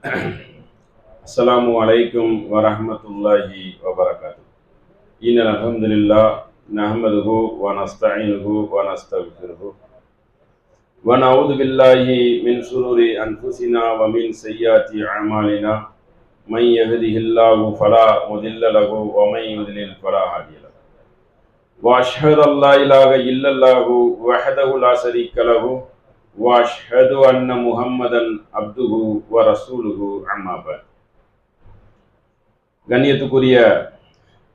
السلام عليكم ورحمة الله وبركاته. إن الحمد لله نحمده ونستعينه ونستغفره ونعوذ بالله من شرور أنفسنا ومن سيئات أعمالنا. من يهده الله فلا مضل له ومن يضلل فلا هادي له. وأشهد أن لا إله إلا الله وحده لا شريك له وأشهد أن محمدا عبده ورسوله أما بعد. கண்ணியத்துக்குரிய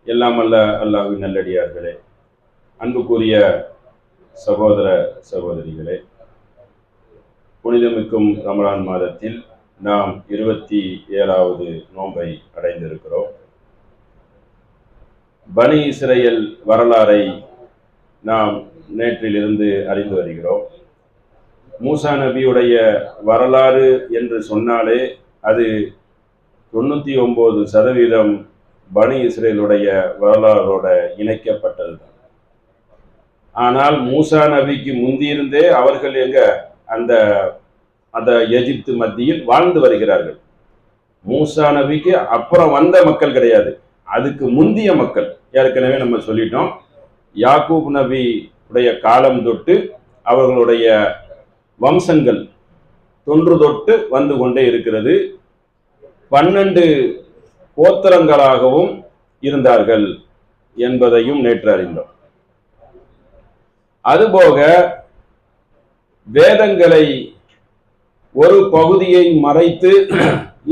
எல்லாம் அல்ல அல்லாஹ்வின் நல்லடியார்களே, அன்புக்குரிய சகோதர சகோதரிகளே, புனிதமிக்கும் ரமலான் மாதத்தில் நாம் 27வது நோன்பை அடைந்திருக்கிறோம். பனி இஸ்ரேல் வரலாறை நாம் நேற்றிலிருந்து அறிந்து வருகிறோம். மூசா நபியுடைய வரலாறு என்று சொன்னாலே அது 99% பனி இஸ்ரேலுடைய வரலாறோட இணைக்கப்பட்டது. ஆனால் மூசா நபிக்கு முந்தியிருந்தே அவர்கள் அந்த எகிப்து மத்தியில் வாழ்ந்து வருகிறார்கள். மூசா நபிக்கு அப்புறம் வந்த மக்கள் கிடையாது, அதுக்கு முந்திய மக்கள். ஏற்கனவே நம்ம சொல்லிட்டோம், யாக்கூப் நபி உடைய காலம் தொட்டு அவர்களுடைய வம்சங்கள் தொன்று தொட்டு வந்து கொண்டே இருக்கிறது. 12 கோத்திரங்களாகவும் இருந்தார்கள் என்பதையும் நேற்று அறிந்தோம். அதுபோக வேதங்களை ஒரு பகுதியை மறைத்து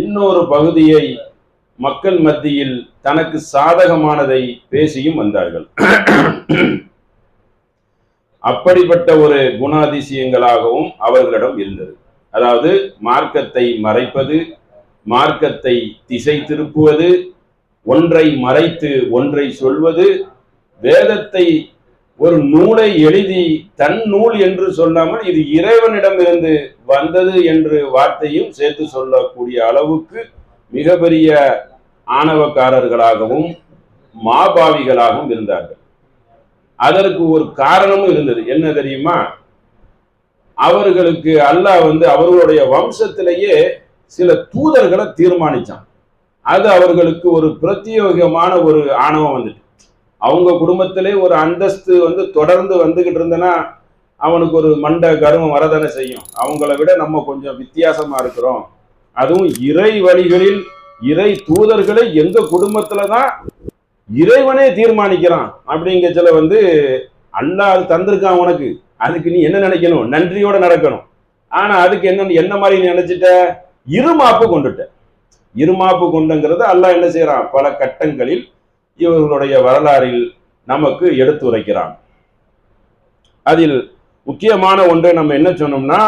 இன்னொரு பகுதியை மக்கள் மத்தியில் தனக்கு சாதகமானதை பேசியும் வந்தார்கள். அப்படிப்பட்ட ஒரு குணாதிசயங்களாகவும் அவர்களிடம் இருந்தது. அதாவது மார்க்கத்தை மறைப்பது, மார்க்கத்தை திசை திருப்புவது, ஒன்றை மறைத்து ஒன்றை சொல்வது, வேதத்தை ஒரு நூலை எழுதி தன் நூல் என்று சொல்லாமல் இது இறைவனிடமிருந்து வந்தது என்று வார்த்தையும் சேர்த்து சொல்லக்கூடிய அளவுக்கு மிக பெரிய ஆணவக்காரர்களாகவும் மாபாவிகளாகவும் இருந்தார்கள். அதற்கு ஒரு காரணமும் இருந்தது. என்ன தெரியுமா? அவர்களுக்கு அல்லாஹ் அவர்களுடைய வம்சத்திலேயே சில தூதர்களை தீர்மானிச்சான். அது அவர்களுக்கு ஒரு பிரத்யேகமான ஒரு ஆணவம் வந்துட்டு, அவங்க குடும்பத்திலே ஒரு அந்தஸ்து தொடர்ந்து வந்துகிட்டு இருந்தனா அவனுக்கு ஒரு மண்ட கர்வம் வரதானே செய்யும். அவங்கள விட நம்ம கொஞ்சம் வித்தியாசமா இருக்கிறோம், அதுவும் இறை வழிகளில் இறை தூதர்களை எங்க குடும்பத்துலதான் இறைவனே தீர்மானிக்கிறான் அப்படிங்கச்சல அல்லாஹ் அது தந்திருக்கான் உனக்கு, அதுக்கு நீ என்ன நினைக்கணும்? நன்றியோட நடக்கணும். ஆனா அதுக்கு என்ன மாதிரி நீ நினைச்சிட்ட? இருமாப்பு கொண்டுட்ட. இருமாப்பு கொண்டுங்கிறது அல்லாஹ் என்ன செய்யறான்? பல கட்டங்களில் இவர்களுடைய வரலாறில் நமக்கு எடுத்துரைக்கிறான். அதில் முக்கியமான ஒன்றை நம்ம என்ன சொன்னோம்னா,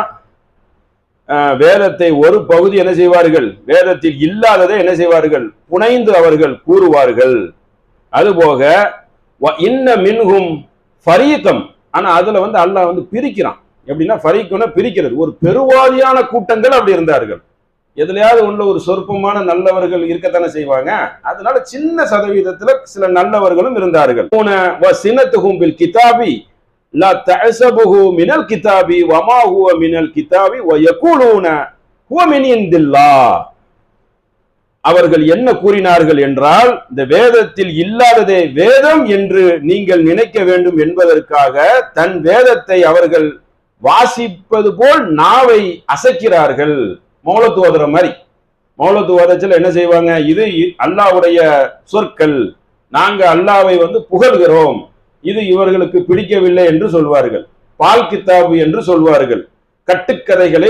வேதத்தை ஒரு பகுதி என்ன செய்வார்கள்? வேதத்தில் இல்லாததை என்ன செய்வார்கள்? புனைந்து அவர்கள் கூறுவார்கள். அதுபோக இன்ன மின்ஹும் ஃபரீகம், ஆனா அதுல அல்லாஹ் பிரிக்கிறான். எப்படின்னா ஃபரீக்குன்னா பிரிக்கிறது. ஒரு பெருவாரியான கூட்டங்கள் அப்படி இருந்தார்கள். எதுலையாவது உள்ள ஒரு சொற்பமான நல்லவர்கள் இருக்கத்தானே செய்வாங்க. அதனால சின்ன சதவீதத்துல சில நல்லவர்களும் இருந்தார்கள். சினத்துஹும் பில் கிதாபி லா தஅஸபுஹு மினல் கிதாபி வமா ஹுவ மினல் கிதாபி வ யகூலூன ஹுவ மின் இன்தில்லாஹ். அவர்கள் என்ன கூறினார்கள் என்றால், இந்த வேதத்தில் இல்லாததே வேதம் என்று நீங்கள் நினைக்க வேண்டும் என்பதற்காக தன் வேதத்தை அவர்கள் வாசிப்பது போல் நாவை அசைக்கிறார்கள். மௌலத்து ஓதுற மாதிரி. மௌலத்து ஓதச்சில் என்ன செய்வாங்க? இது அல்லாஹ்வுடைய சொற்கள், நாங்க அல்லாஹ்வை புகழ்கிறோம், இது இவர்களுக்கு பிடிக்கவில்லை என்று சொல்வார்கள். பால் கித்தாபு என்று சொல்வார்கள். கட்டுக்கதைகளை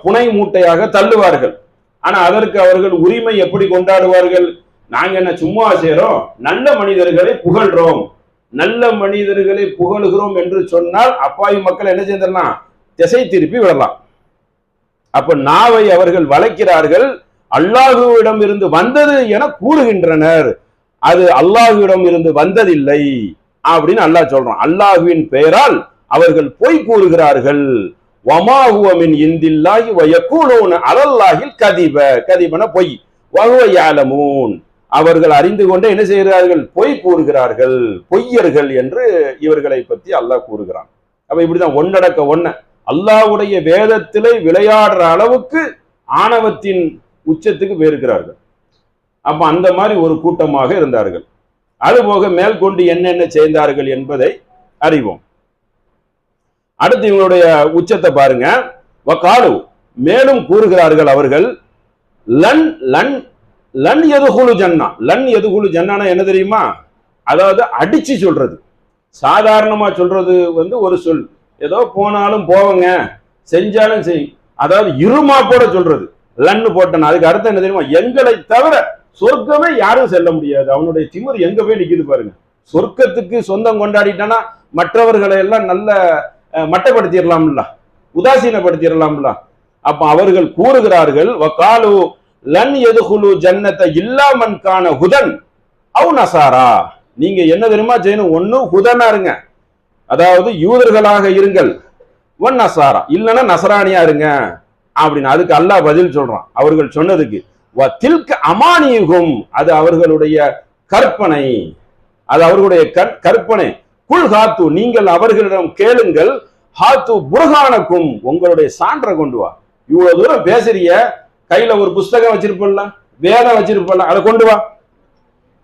புனை மூட்டையாக தள்ளுவார்கள். ஆனா அதற்கு அவர்கள் உரிமை எப்படி கொண்டாடுவார்கள்? நாங்க என்ன சும்மா செய்யறோம், நல்ல மனிதர்களை புகழ்றோம், நல்ல மனிதர்களை புகழுகிறோம் என்று சொன்னால் அப்பாவி மக்கள் என்ன செய்யலாம்? திசை திருப்பி விடலாம். அப்ப நாவை அவர்கள் வளைக்கிறார்கள். அல்லாஹுவிடம் இருந்து வந்தது என கூறுகின்றனர். அது அல்லாஹுவிடம் இருந்து வந்ததில்லை அப்படின்னு அல்லாஹ் சொல்றான். அல்லாஹுவின் பெயரால் அவர்கள் பொய் கூறுகிறார்கள். வமா ஹுவ மின் இன்தில்லாஹி வ யகூலூன அலல்லாஹில் கதிப. கதிபன பொய். வஹுவ யஅலமூன், அவர்கள் அறிந்து கொண்டே என்ன செய்கிறார்கள்? பொய் கூறுகிறார்கள், பொய்யர்கள் என்று இவர்களை பற்றி அல்லாஹ் கூறுகிறான். அப்ப இப்படிதான் ஒன்னடக்க ஒன்ன அல்லாஹ்வுடைய வேதத்திலே விளையாடுற அளவுக்கு ஆணவத்தின் உச்சத்துக்கு போயிருக்கிறார்கள். அப்ப அந்த மாதிரி ஒரு கூட்டமாக இருந்தார்கள். அதுபோக மேற்கொண்டு என்னென்ன செய்தார்கள் என்பதை அறிவோம். அடுத்து இவங்களுடைய உச்சத்தை பாருங்க. வகாலு, மேலும் கூறுகிறார்கள் அவர்கள், லன் லன் லன் எதுகுலு ஜன்னா. லன் எதுகுலு ஜன்னானா என்ன தெரியுமா? அதாவது அடிச்சு சொல்றது, சாதாரணமா சொல்றது ஒரு சொல். ஏதோ போனாலும் போவங்க, செஞ்சாலும் செய், அதாவது இருமாப்போட சொல்றது. லன்னு போட்டனா அதுக்கு அர்த்தம் என்ன தெரியுமா? எங்களை தவிர சொர்க்கமே யாரும் செல்ல முடியாது. அவனுடைய திமிர் எங்க போய் நிக்குது பாருங்க. சொர்க்கத்துக்கு சொந்தம் கொண்டாடிட்டானா மற்றவர்களை எல்லாம் நல்ல மட்டப்படுத்திடலாம்ல, உதாசீனப்படுத்திடலாம்ல. அப்ப அவர்கள் கூறுகிறார்கள், வகாலு லன் எதுகுலு ஜன்னத்தை இல்லாமன் கான ஹுதன் அவு நசாரா. நீங்க என்ன தெரியுமா செய்யணும்? ஒண்ணு ஹுதனா இருங்க, அதாவது யூதர்களாக இருங்கள், ஒன் நசாரா இல்லைன்னா நசராணியா இருங்க அப்படின்னு. அதுக்கு அல்லாஹ் பதில் சொல்றான் அவர்கள் சொன்னதுக்கு. அமானியுகும், அது அவர்களுடைய கற்பனை, அது அவர்களுடைய கற்பனை. குல் ஹாத்து, நீங்கள் அவர்களிடம் கேளுங்கள், ஹாத்து புர்ஹானக்கும், உங்களுடைய சான்றை கொண்டு வா. இவ்வளவு தூரம் பேசுறிய, கையில ஒரு புஸ்தகம் வச்சிருப்பல, வேதம் வச்சிருப்பல, அதை கொண்டு வா,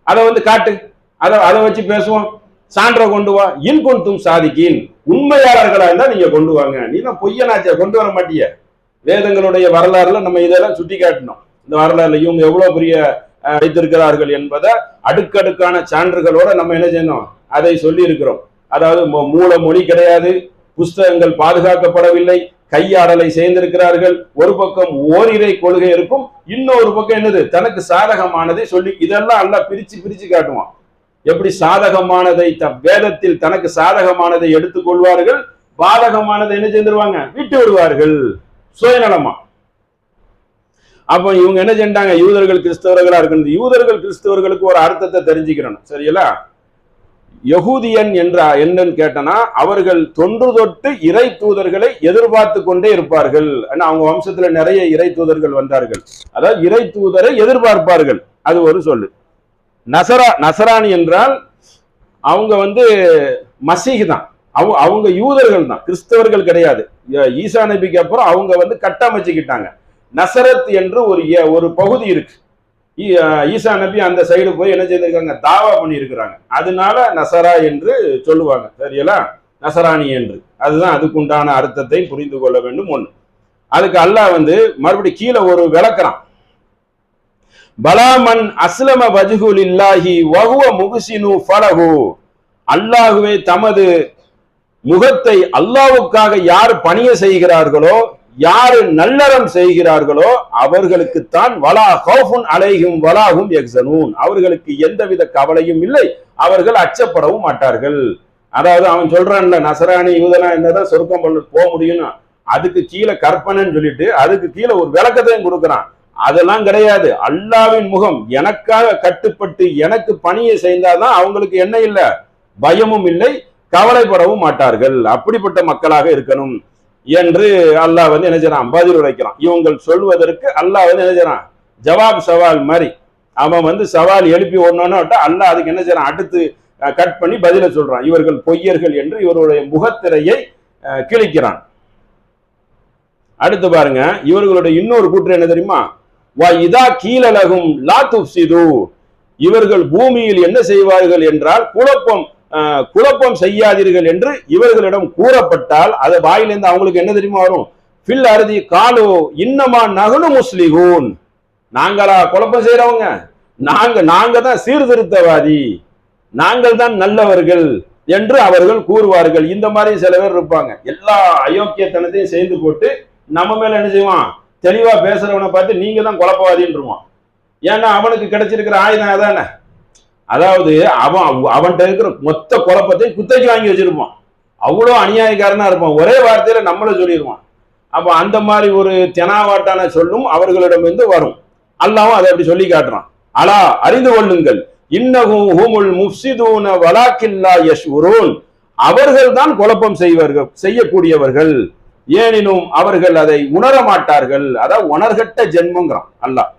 அதை காட்டு, அதை வச்சு பேசுவோம், சான்றை கொண்டு வா. இன் கொண்டும் சாதிக்கின், உண்மையாளர்களா இருந்தா நீங்க கொண்டு வாங்க. நீ தான் பொய்யனாச்ச கொண்டு வர மாட்டிய. வேதங்களுடைய வரலாறுல நம்ம இதெல்லாம் சுட்டி காட்டணும். இந்த வரலாறுல இவங்க எவ்வளவு பெரிய வைத்திருக்கிறார்கள் என்பதை அடுக்கடுக்கான சான்றுகளோட நம்ம என்ன செய்யணும், அதை சொல்லி இருக்கிறோம். அதாவது மூல மொழி கிடையாது, புஸ்தகங்கள் பாதுகாக்கப்படவில்லை, கையாடலை செய்திருக்கிறார்கள். ஒரு பக்கம் ஓரிரை கொள்கை இருக்கும், இன்னொரு பக்கம் என்னது, தனக்கு சாதகமானதை சொல்லி, இதெல்லாம் எல்லாம் பிரிச்சு பிரிச்சு காட்டுவான். எப்படி சாதகமானதை வேதத்தில் தனக்கு சாதகமானதை எடுத்துக்கொள்வார்கள், பாதகமானதை என்ன செய்திருவாங்க, விட்டு விடுவார்கள் சுயநலமா. அப்ப இவங்க என்ன செஞ்சாங்க, யூதர்கள் கிறிஸ்தவர்களா இருக்கு. யூதர்கள் கிறிஸ்தவர்களுக்கு ஒரு அர்த்தத்தை தெரிஞ்சுக்கிறணும், சரிங்களா? யகூதியன் என்னன்னு கேட்டனா, அவர்கள் தொன்று தொட்டு இறை தூதர்களை எதிர்பார்த்து கொண்டே இருப்பார்கள். அவங்க வம்சத்துல நிறைய இறை தூதர்கள் வந்தார்கள், அதாவது இறை தூதரை எதிர்பார்ப்பார்கள். அது ஒரு சொல்லு. நசராணி என்றால் அவங்க மசீஹ் தான், அவங்க யூதர்கள் தான், கிறிஸ்தவர்கள் கிடையாது. ஈசா நபிக்கு அப்புறம் அவங்க கட்டமைச்சுக்கிட்டாங்க. நசரத் என்று ஒரு பகுதி இருக்கு. ஈசா நபி அந்த சைடு போய் என்ன செய்திருக்காங்க, தாவா பண்ணி இருக்கிறாங்க. அதனால நசரா என்று சொல்லுவாங்க, சரிங்களா? நசராணி என்று. அதுதான் அதுக்குண்டான அர்த்தத்தை புரிந்து கொள்ள வேண்டும். ஒண்ணு. அதுக்கு அல்லாஹ் மறுபடி கீழே ஒரு விளக்குறான். பலாமன் அஸ்லம வஜ்ஹுல் இல்லாஹி வஹுவ முஹ்சினு ஃபலஹு. அல்லாஹ்வே தமது முகத்தை அல்லாஹ்வுக்காக யார் பணிய செய்கிறார்களோ, யாரு நல்லறம் செய்கிறார்களோ அவர்களுக்குத்தான் வலா கௌஃபுன் அலைஹிம் வலாஹும் யஹ்சனூன், அவர்களுக்கு எந்தவித கவலையும் இல்லை, அவர்கள் அச்சப்படவும் மாட்டார்கள். அதாவது அவன் சொல்றான்ல, நசராணி யூதனா என்னதான் சொர்க்கம் போக முடியும்னா, அதுக்கு கீழே கற்பனைன்னு சொல்லிட்டு அதுக்கு கீழே ஒரு விளக்கத்தையும் கொடுக்குறான். அதெல்லாம் கிடையாது. அல்லாவின் முகம் எனக்காக கட்டுப்பட்டு எனக்கு பணியை செய்தாதான் அவங்களுக்கு என்ன இல்லை, பயமும் இல்லை, கவலைப்படவும் மாட்டார்கள். அப்படிப்பட்ட மக்களாக இருக்கணும் என்று அல்லாஹ் என்ன செய்யறான், பதில் உரைக்கிறான். இவங்க சொல்வதற்கு அல்லாஹ் என்ன செய்யறான், ஜவாப் சவால் மாதிரி. அவன் சவால் எழுப்பி ஒன்னொன்னு அல்லாஹ் அதுக்கு என்ன செய்யறான், அடுத்து கட் பண்ணி பதில சொல்றான். இவர்கள் பொய்யர்கள் என்று இவருடைய முகத்திரையை கிழிக்கிறான். அடுத்து பாருங்க, இவர்களுடைய இன்னொரு கூற்று என்ன தெரியுமா, வா இதா கீழலகும் லா துஃப்சிது. இவர்கள் பூமியில் என்ன செய்வார்கள் என்றால் குழப்பம் செய்யாதீர்கள் என்று இவர்களிடம் கூறப்பட்டால், அது வாயிலிருந்து அவங்களுக்கு என்ன தெரியுமா வரும், ஃபில் அர்தி காலு இன்னமா நஹ்னு முஸ்லிஹூன். நாங்களா குழப்பம் செய்யறவங்க, நாங்க தான் சீர்திருத்தவாதி, நாங்கள் தான் நல்லவர்கள் என்று அவர்கள் கூறுவார்கள். இந்த மாதிரி சில பேர் இருப்பாங்க, எல்லா அயோக்கியத்தனத்தையும் செய்து போட்டு நம்ம மேல என்ன செய்வான், தெளிவா பேசுறவனை பார்த்து நீங்க தான் குழப்பவாதின்றான். ஏன்னா அவனுக்கு கிடைச்சிருக்கிற ஆயுதம் அதானே. அதாவது அவன்கிட்ட இருக்கிற மொத்த குழப்பத்தையும் குத்தைக்கு வாங்கி வச்சிருப்பான். அவ்வளோ அநியாயக்காரனா இருப்பான், ஒரே வார்த்தையில நம்மள சொல்லிடுவான். அப்ப அந்த மாதிரி ஒரு தெனாவாட்டான சொல்லும் அவர்களிடம் வரும். அல்லாவும் அதை அப்படி சொல்லி காட்டுறான். அலா அறிந்து கொள்ளுங்கள், இன்னஹும் ஹுமுல் முஃப்ஸிதூன வலாக்கில்லா யஷ்உரூன். அவர்கள் தான் குழப்பம் செய்யக்கூடியவர்கள், ஏனினும் அவர்கள் அதை உணர மாட்டார்கள். அதாவது உணர்கட்ட ஜென்மங்கிறான் அல்லாஹ்.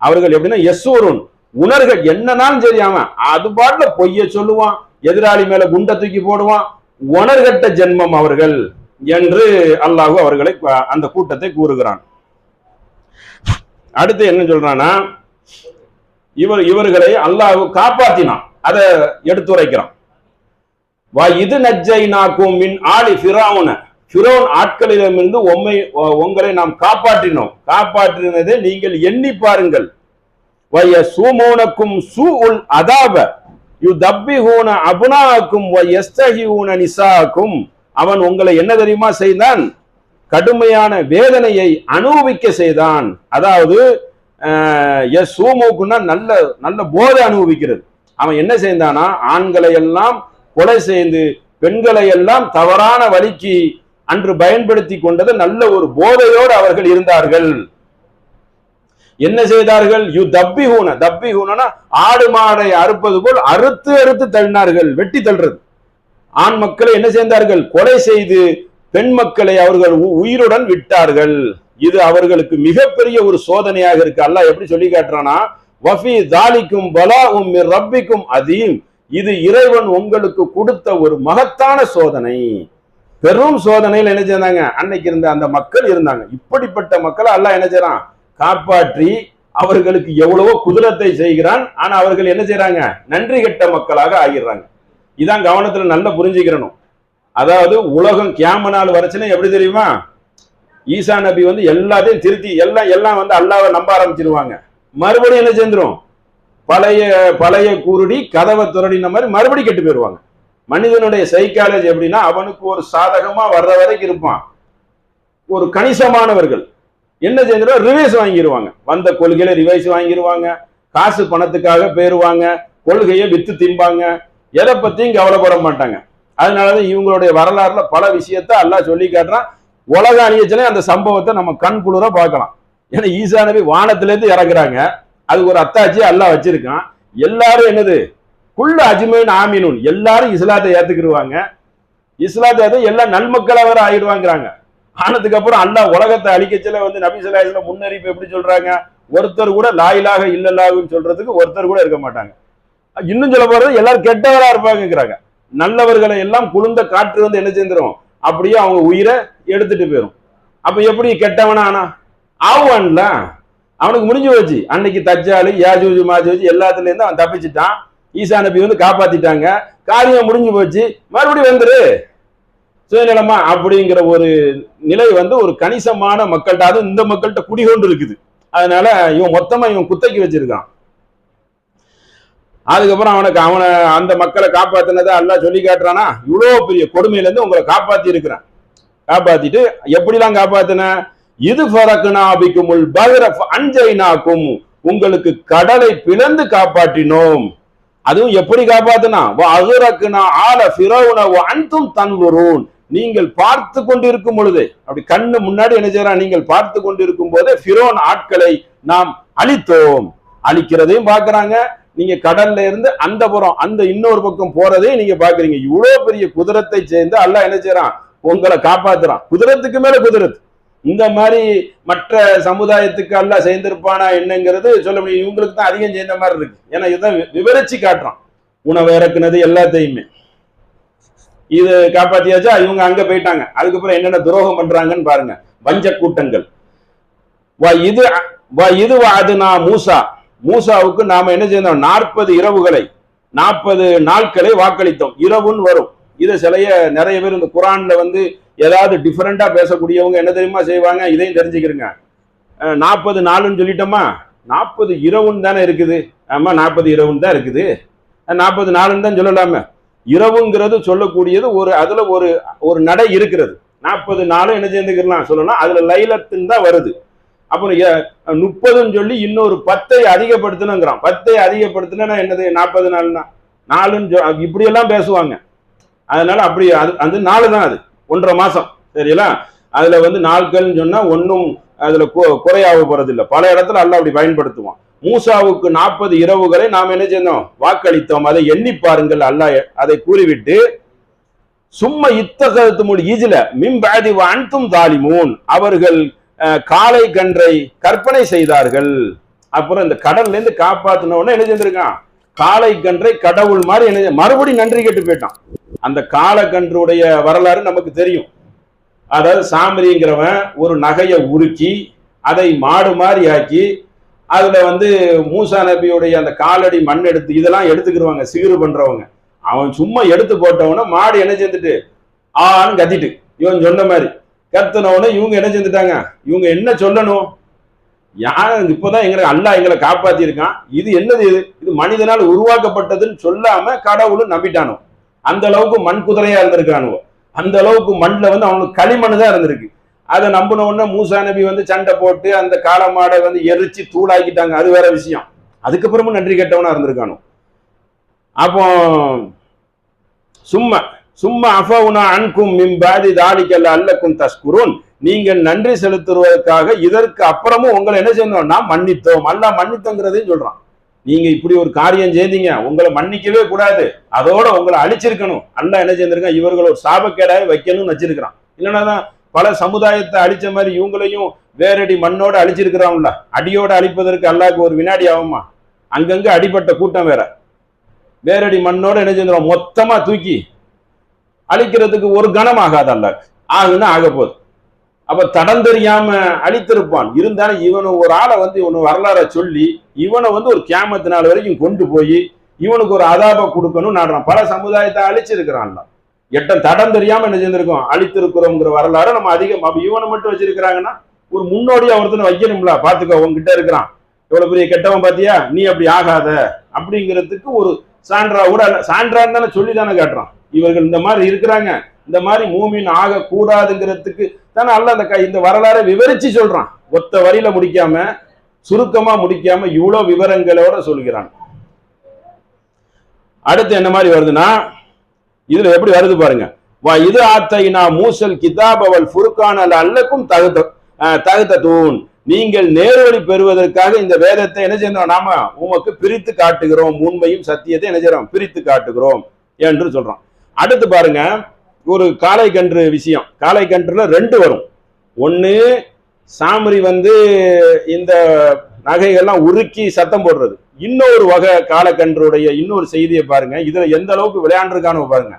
அவர்கள் எப்படின்னா யஸ்ஊரூன், உணர்கள் என்னன்னாலும் தெரியாம அது பாட்டுல பொய்ய சொல்லுவான், எதிராளி மேல குண்டை தூக்கி போடுவான், உணர்கட்ட ஜென்மம் அவர்கள் என்று அல்லாஹ் அவர்களை அந்த கூட்டத்தை கூறுகிறான். அடுத்து என்ன சொல்றானா, இவர்களை அல்லாஹ் காப்பாத்தினான், அதை எடுத்துரைக்கிறான். இது நஜ்ஜைனாக்கும் மின் ஆலி ஃபிரௌன, ஃபிரௌன் ஆட்களிடமிருந்து உங்களை நாம் காப்பாற்றினோம். காப்பாற்றினதை நீங்கள் எண்ணி பாருங்கள். வயசூமூனக்கும் சூஉல் அதாப யுதப்பிஹூன அப்னாஅக்கும் வயஸ்தஹியூன நிசாஅக்கும். அவன் உங்களை என்ன தெரியுமா செய்தான்? கடுமையான வேதனையை அனுபவிக்க செய்தான். அதாவது சூமுக்குன்னா நல்ல நல்ல போதை அனுபவிக்கிறது. அவன் என்ன செய்தானா, ஆண்களை எல்லாம் கொலை செய்து பெண்களை எல்லாம் தவறான வழிக்கு அன்று பயன்படுத்தி கொண்டது நல்ல ஒரு போதையோடு அவர்கள் இருந்தார்கள். என்ன செய்தார்கள்? தப்பிஹூனா ஆடு மாடை அறுப்பது போல் அறுத்து அறுத்து தள்ளினார்கள், வெட்டி தள்ளுறது. ஆண் மக்களை என்ன செய்தார்கள்? கொலை செய்து பெண் மக்களை அவர்கள் உயிருடன் விட்டார்கள். இது அவர்களுக்கு மிகப்பெரிய ஒரு சோதனையாக இருக்கு. அல்லாஹ் எப்படி சொல்லி காட்டுறானா, வஃபி தாலிக்கும் பலாஉம் மிர் ரப்பிக்கும் அதீம். இது இறைவன் உங்களுக்கு கொடுத்த ஒரு மகத்தான சோதனை. பெரும் சோதனையில் என்ன செய்தாங்க? அன்னைக்கு இருந்த அந்த மக்கள் இருந்தாங்க. இப்படிப்பட்ட மக்களை அல்லாஹ் என்ன செய்யறான்? காப்பாற்றி அவர்களுக்கு எவ்வளவோ குதிரத்தை செய்கிறான். ஆனா அவர்கள் என்ன செய்யறாங்க? நன்றி கெட்ட மக்களாக ஆகிடுறாங்க. இதான் கவனத்துல நல்லா புரிஞ்சுக்கிறணும். அதாவது உலகம் கியாம நாள் வரச்சுன்னா எப்படி தெரியுமா, ஈசா நபி வந்து எல்லாத்தையும் திருத்தி எல்லாம் வந்து அல்லாஹ்வை நம்ப ஆரம்பிச்சிருவாங்க. மறுபடியும் என்ன செஞ்சிரும்? பழைய குருடி கதவை துரடின மாதிரி மறுபடியும் கெட்டு போயிருவாங்க. மனிதனுடைய சைக்காலஜி எப்படின்னா, அவனுக்கு ஒரு சாதகமா வர்ற வரைக்கும் இருப்பான். ஒரு கணிசமானவர்கள் என்ன செஞ்சிடும்? ரிவைஸ் வாங்கிடுவாங்க. வந்த கொள்கையில ரிவைஸ் வாங்கிடுவாங்க. காசு பணத்துக்காக பேருவாங்க. கொள்கையை வித்து திம்பாங்க. எதை பத்தியும் கவலைப்பட மாட்டாங்க. அதனாலதான் இவங்களுடைய வரலாறுல பல விஷயத்த அல்லாஹ் சொல்லி காட்டுறான். உலக அணியச்சலே அந்த சம்பவத்தை நம்ம கண் குளிர பார்க்கலாம். ஏன்னா ஈசா நபி வானத்திலேருந்து இறங்குறாங்க. அதுக்கு ஒரு அத்தாட்சி அல்லாஹ் வச்சிருக்கான். எல்லாரும் என்னது? குள்ள அஜ்மைன் ஆமீனுன், எல்லாரும் இஸ்லாத்தை ஏத்துக்கிடுவாங்க. இஸ்லாத்தை ஏத்து எல்லாம் நன்மக்களா வேற ஆயிடுவாங்கிறாங்க. ஆனதுக்கு அப்புறம் அல்லாஹ் உலகத்தை அழிக்கச்சல வந்து நபி ஸல்லல்லாஹு அலைஹி வஸல்லம் முன்னறிப்பு எப்படி சொல்றாங்க? ஒருத்தர் கூட லா இலாஹ இல்லல்லாஹுன்னு சொல்றதுக்கு ஒருத்தர் கூட இருக்க மாட்டாங்க. இன்னும் சொல்ல போறது எல்லாரும் கெட்டவரா இருப்பாங்கிறாங்க. நல்லவர்களை எல்லாம் குளிர்ந்த காற்று வந்து என்ன செஞ்சிடும்? அப்படியே அவங்க உயிரை எடுத்துட்டு போயிடும். அப்ப எப்படி கெட்டவனா ஆனா ஆவான்ல? அவனுக்கு முடிஞ்சு போச்சு. அன்னைக்கு தஜ்ஜாலு யாஜூஜ் மாஜூஜ் எல்லாத்துல இருந்து அவன் தப்பிச்சுட்டான். ஈசா நபி வந்து காப்பாத்திட்டாங்க. காரியம் முடிஞ்சு போச்சு. மறுபடியும் வந்துரு சுயநலமா அப்படிங்கிற ஒரு நிலை வந்து ஒரு கணிசமான மக்கள்கிட்ட, அதுவும் இந்த மக்கள்கிட்ட குடிகொண்டு இருக்குது. அதனால இவன் குத்தைக்கு வச்சிருக்கான். அதுக்கப்புறம் அவனை அந்த மக்களை காப்பாத்தினதை அல்லாஹ் சொல்லி காட்டுறானா, இவ்வளவு பெரிய கொடுமையில இருந்து உங்களை காப்பாத்தி இருக்கிறான். காப்பாத்திட்டு எப்படிலாம் காப்பாத்தின? இது ஃபரக்னாபிக்குமுல் பஹ்ர ஃபஅன்ஜைனாக்கும், உங்களுக்கு கடலை பிளந்து காப்பாற்றினோம். அதுவும் எப்படி காப்பாத்தினா? வஅக்ரக்னா ஆல ஃபிரௌன வஅன்தும் தன்துரூன், நீங்கள் பார்த்து கொண்டிருக்கும் பொழுது, அப்படி கண்ணு முன்னாடி என்ன செய்யறான்? நீங்கள் பார்த்து கொண்டிருக்கும் போதே ஃபிரௌன் ஆட்களை நாம் அழித்தோம். அழிக்கிறதையும் பாக்குறாங்க. நீங்க கடல்ல இருந்து அந்த புறம் அந்த இன்னொரு பக்கம் போறதே நீங்க பாக்குறீங்க. இவ்வளவு பெரிய குதிரத்தை சேர்ந்து அல்லாஹ் என்ன செய்யறான்? உங்களை காப்பாத்துறான். குதிரத்துக்கு மேல குதிரத்து. இந்த மாதிரி மற்ற சமுதாயத்துக்கு அல்லாஹ் சேர்ந்திருப்பானா என்னங்கிறது சொல்ல முடியும். இவங்களுக்கு தான் அதிகம் சேர்ந்த மாதிரி இருக்கு. ஏன்னா இதான் விவரிச்சு காட்டுறான். உணவு இறக்குனது எல்லாத்தையுமே இது காப்பாத்தியாச்சா. இவங்க அங்க போயிட்டாங்க. அதுக்கப்புறம் என்னென்ன துரோகம் பண்றாங்கன்னு பாருங்க. வஞ்ச கூட்டங்கள். இது அதுனா மூசாவுக்கு நாம என்ன செய்தோம்? 40 இரவுகளை 40 நாட்களை வாக்களித்தோம். இரவுன்னு வரும். இதை நிறைய பேர் இந்த குரான்ல வந்து ஏதாவது டிஃபரெண்டா பேசக்கூடியவங்க என்ன தெரியுமா செய்வாங்க? இதையும் தெரிஞ்சுக்கிறங்க. 40 நாளுன்னு சொல்லிட்டோமா, 40 இரவுன்னு தானே இருக்குது. ஆமா, 40 இரவுன்னு தான் இருக்குது. 40 நாளுன்னு தான் சொல்லலாமே. இரவுங்கிறது சொல்லக்கூடியது அதுல ஒரு நடை இருக்கிறது. 40 நாளும் என்ன சேர்ந்துக்கலாம் சொல்லலாம். அதுல லைலத்துன்னு தான் வருது. அப்புறம் 30ன்னு சொல்லி இன்னொரு 10ஐ அதிகப்படுத்தணுங்கிறான். 10ஐ அதிகப்படுத்தினா என்னது? 40 நாள்னா 4 இப்படி எல்லாம் பேசுவாங்க. அதனால அப்படி அந்த 4 தான், அது 1.5 மாசம். சரிங்களா? அதுல வந்து நாட்கள்னு சொன்னா ஒன்னும் அதுல குறையாக போறது இல்லை. பல இடத்துல அல்லாஹ் அப்படி பயன்படுத்துவான். மூசாவுக்கு 40 இரவுகளை நாம் என்ன செய்தோம்? வாக்களித்தோம். அதை எண்ணி பாருங்கள். அல்லாஹ் அதை கூறிவிட்டு சும்மா இத்தகத்துமுல் ஈஜ்ல மின் பஅதி வஅன்தும் தாலிமூன், அவர்கள் காளை கன்றை கற்பனை செய்தார்கள். அப்புறம் இந்த கடல்ல இருந்து காப்பாத்தினோன்னு என்ன செஞ்சிருக்கான்? காளை கன்றை கடவுள் மாதிரி என்ன மறுபடியும் நன்றி கேட்டு போயிட்டான். அந்த காளக்கன்றுடைய வரலாறு நமக்கு தெரியும். அதாவது சாமரிங்கிறவன் ஒரு நகையை உருக்கி அதை மாடு மாதிரி ஆக்கி அதுல வந்து மூசா நபியுடைய அந்த காலடி மண் எடுத்து இதெல்லாம் எடுத்துக்கிடுவாங்க சிகிறு பண்றவங்க. அவன் சும்மா எடுத்து போட்டவன மாடு என்ன செஞ்சுட்டு ஆன்னு கத்திட்டு இவன் சொன்ன மாதிரி கத்துனவன இவங்க என்ன செஞ்சுட்டாங்க, இவங்க என்ன சொல்லணும், யார் இப்பதான் எங்களை காப்பாத்தி இருக்கான், இது என்னது, இது மனிதனால் உருவாக்கப்பட்டதுன்னு சொல்லாம கடவுளும் நம்பிட்டானோ. அந்த அளவுக்கு மண் குதிரையா இருந்திருக்கானுவோ, அந்த அளவுக்கு மண்ணில் வந்து அவனுக்கு களிமண் தான் இருந்திருக்கு. அதை நம்பின உடனே மூசா நபி வந்து சண்டை போட்டு அந்த காளமாடை வந்து எரிச்சு தூளாக்கிட்டாங்க, அது வேற விஷயம். அதுக்கப்புறமும் நன்றி கெட்டவனா இருந்திருக்கானோ. அப்போ சும்மா அஃபவுனா அன்கும் மிம்பாதி தாலிக்கல்ல அல்லக்கும் தஸ்குரூன், நீங்கள் நன்றி செலுத்துவதற்காக இதற்கு அப்புறமும் உங்களை என்ன செய்யணும், நான் மன்னித்தோம். அல்லாஹ் மன்னித்தோங்கிறதையும் சொல்றான். நீங்க இப்படி ஒரு காரியம் செய்தீங்க, உங்களை மன்னிக்கவே கூடாது, அதோட உங்களை அழிச்சிருக்கணும். அல்லாஹ் என்ன செய்திருக்கான், இவர்கள் ஒரு சாபக்கேடாக வைக்கணும்னு வச்சிருக்கிறான். இல்லைன்னா தான் பல சமுதாயத்தை அழிச்ச மாதிரி இவங்களையும் வேறடி மண்ணோட அழிச்சிருக்கிறான்ல. அடியோட அழிப்பதற்கு அல்லாஹ்க்கு ஒரு வினாடி ஆகுமா? அங்கங்க அடிப்பட்ட கூட்டம் வேற, வேறடி மண்ணோட என்ன செஞ்சிடும், மொத்தமா தூக்கி அழிக்கிறதுக்கு ஒரு கணம் ஆகாது. அல்லாஹ் ஆகுன்னா ஆக போகுது. அப்ப தடம் தெரியாம அழித்திருப்பான். இருந்தாலும் இவனு ஒரு ஆளை வந்து இவனு வரலாற சொல்லி இவனை வந்து ஒரு கியாமத்து நாள் வரைக்கும் கொண்டு போய் இவனுக்கு ஒரு அதாப கொடுக்கணும் நாடுறான். பல சமுதாயத்தை அழிச்சிருக்கிறான். தடம் தெரியாம என்ன செஞ்சிருக்கோம், அழித்திருக்கிறோங்கிற வரலாறு நம்ம அதிகம். அப்ப இவனை மட்டும் வச்சிருக்கிறாங்கன்னா ஒரு முன்னோடியா ஒருத்தனை வைக்கணும்ல. பாத்துக்கோ, உங்ககிட்ட இருக்கிறான் எவ்வளவு பெரிய கெட்டவன் பாத்தியா, நீ அப்படி ஆகாத அப்படிங்கிறதுக்கு ஒரு சான்றா கூட சான்றான்னு தானே சொல்லி தானே காட்டுறான். இவர்கள் இந்த மாதிரி இருக்கிறாங்க, இந்த மாதிரி மூமின் ஆக கூடாதுங்கிறதுக்கு தானே அல்லாஹ் இந்த வரலாறை விவரிச்சு சொல்றான். ஒத்த வரியில முடிக்காம, சுருக்கமா முடிக்காம இவ்வளவு விவரங்களோட சொல்கிறான். அடுத்து என்ன மாதிரி வருதுன்னா, இதுல எப்படி வருது பாருங்க. வா இது ஆத்தைனா மூசல் கிதாபவல் ஃபுர்கானல் அல்லக்கும் தகுதூன், நீங்கள் நேர்வழி பெறுவதற்காக இந்த வேதத்தை என்ன செய்யறோம், நாம உமக்கு பிரித்து காட்டுகிறோம், உண்மையும் சத்தியத்தை என்ன செய்யறோம், பிரித்து காட்டுகிறோம் என்று சொல்றோம். அடுத்து பாருங்க, ஒரு காளை கன்று விஷயம். காளை கன்றுல ரெண்டு வரும். ஒண்ணு சாமரி வந்து இந்த நகைகள்லாம் உருக்கி சத்தம் போடுறது. இன்னொரு வகை காளக்கன்றுடைய இன்னொரு செய்தியை பாருங்க. இதுல எந்த அளவுக்கு விளையாண்டுருக்கானு பாருங்க.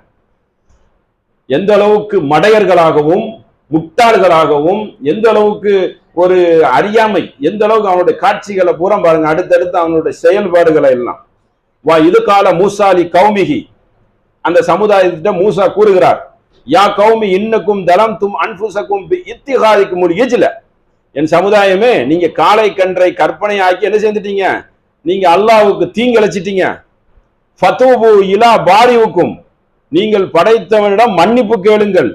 எந்த அளவுக்கு மடையர்களாகவும் முட்டாள்களாகவும், எந்த அளவுக்கு ஒரு அறியாமை, எந்த அளவுக்கு அவனுடைய காட்சிகளை பூரா பாருங்க. அடுத்தடுத்து அவனுடைய செயல்பாடுகளை எல்லாம். வா இது கால மூசாலி கௌமிகி, அந்த சமுதாயத்திட்ட மூசா கூறுகிறார், யா கௌமி இன்னக்கும் தலம் தும் அன்புசக்கும் இத்திகாதிக்கும் ஒரு ஈஜில, என் சமுதாயமே நீங்க காளை கன்றை கற்பனை ஆக்கி என்ன செஞ்சிட்டீங்க, நீங்க அல்லாஹ்வுக்கு தீங்கிழைச்சிட்டீங்க. ஃபதூபு இலா பாரிவுக்கும், நீங்கள் படைத்தவனிடம் மன்னிப்பு கேளுங்கள்.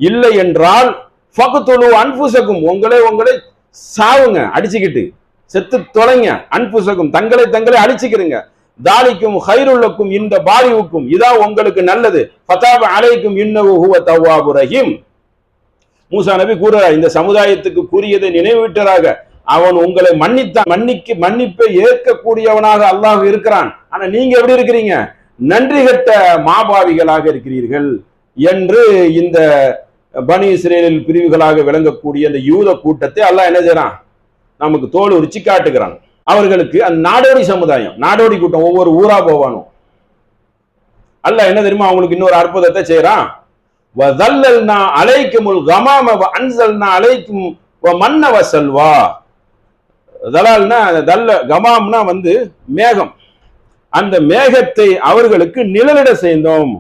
இல்லை என்றால் ஃபக்துலு அன்புசக்கும், உங்களை சாவுங்க, அடிச்சுக்கிட்டு செத்து தொலைங்க. அன்புசக்கும், தங்களை அடிச்சுக்கிறீங்க. தாலிக்கும் ஹைருல்லக்கும், இந்த பாரிவுக்கும், இதான் உங்களுக்கு நல்லது. ஃபதாப அலைக்கும் இன்னஹு ஹுவ தவ்வாபுர் ரஹீம். மூசா நபி கூறுறார், இந்த சமுதாயத்துக்கு கூறியதை நினைவிட்டராக அவன் உங்களை மன்னித்தான். மன்னிப்பை ஏற்கக்கூடியவனாக அல்லாஹ் இருக்கிறான். ஆனா நீங்க எப்படி இருக்கிறீங்க, நன்றி கெட்ட மாபாவிகளாக இருக்கிறீர்கள் என்று இந்த பனி இஸ்ரேல் பிரிவுகளாக விளங்கக்கூடிய அந்த யூத கூட்டத்தை அல்லாஹ் என்ன செய்யறான், நமக்கு தோல் உரிச்சு காட்டுகிறான். அவர்களுக்கு அந்த நாடோடி சமுதாயம், நாடோடி கூட்டம், ஒவ்வொரு ஊரா போவானும். அல்லாஹ் என்ன தெரியுமா அவங்களுக்கு இன்னொரு அற்புதத்தை செய்யறான். வதல்லல்னா அலைக்குமுல் கமாம வஅன்ஸல்னா அலைக்கும் வமன்ன வஸல்வா. தலால்னா தல்ல, கமாம்னா வந்து மேகம். அந்த மேகத்தை அவர்களுக்கு நிழலிட செய்தோம்.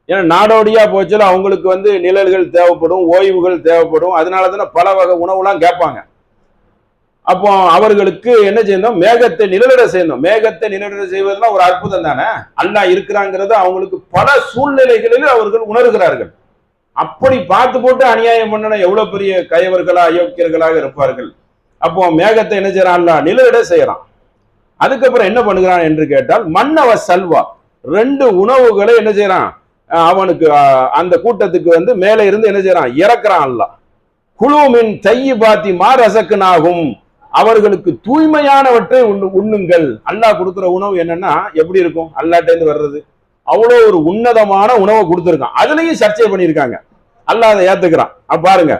ஏன்னா நாடோடியா போச்சுல, அவங்களுக்கு வந்து நிழல்கள் தேவைப்படும், ஓய்வுகள் தேவைப்படும். அதனால தானே பல வகை உணவுலாம் கேட்பாங்க. அப்போ அவர்களுக்கு என்ன செய்யணும், மேகத்தை நிழலிட செய்யணும். மேகத்தை நிழலிட செய்வதெல்லாம் ஒரு அற்புதம் தானே. அல்லாஹ் இருக்கிறாங்கிறத அவங்களுக்கு பல சூழ்நிலைகளில் அவர்கள் உணர்கிறார்கள். அப்படி பார்த்து போட்டு அநியாயம் பண்ணன எவ்வளவு பெரிய கயவர்களா அயோக்கியர்களாக இருப்பார்கள். அப்போ மேகத்தை என்ன செய்யறான், அல்லாஹ் நிழலிட செய்யறான். அதுக்கப்புறம் என்ன பண்ணுகிறான் என்று கேட்டால், மன்னவ சல்வா, ரெண்டு உணவுகளை என்ன செய்யறான், அவனுக்கு அந்த கூட்டத்துக்கு வந்து மேலே இருந்து என்ன செய்யறான், இறக்குறான். அல்லாஹ் குழுமின் தையிபாத்தி மாரசக்குனாகும், அவர்களுக்கு தூய்மையானவற்றை உண்ணுங்கள். அல்லாஹ் கொடுக்குற உணவு என்னன்னா எப்படி இருக்கும், அல்லாஹ்ட்ட இருந்து வர்றது அவ்வளோ ஒரு உன்னதமான உணவை கொடுத்துருக்கான். அதுலயும் சர்ச்சை பண்ணியிருக்காங்க, அல்லாஹ் அதை ஏத்துக்கிறான். பாருங்க,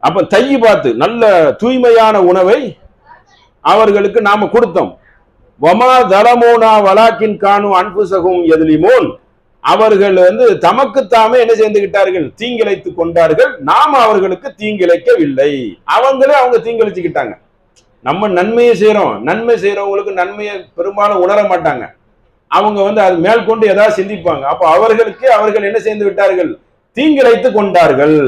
அப்ப தையிபாத்து நல்ல தூய்மையான உணவை அவர்களுக்கு நாம கொடுத்தோம். வமா தலமோனா வலாக்கின் கானு அன்புசகும் எதிலிமோன், அவர்கள் வந்து தமக்குத்தாமே என்ன செய்துகிட்டார்கள், தீங்கிழைத்துக் கொண்டார்கள். நாம் அவர்களுக்கு தீங்கிழைக்கவில்லை. அவங்க தீங்கிழைச்சுக்கிட்டாங்க. நம்ம நன்மையை செய்யறோம், நன்மை செய்யறவங்களுக்கு நன்மையை பெரும்பாலும் உணர மாட்டாங்க. அவங்க வந்து அது மேற்கொண்டு ஏதாவது சிந்திப்பாங்க. அப்ப அவர்களுக்கு அவர்கள் என்ன செய்து விட்டார்கள், தீங்கிழைத்துக் கொண்டார்கள்.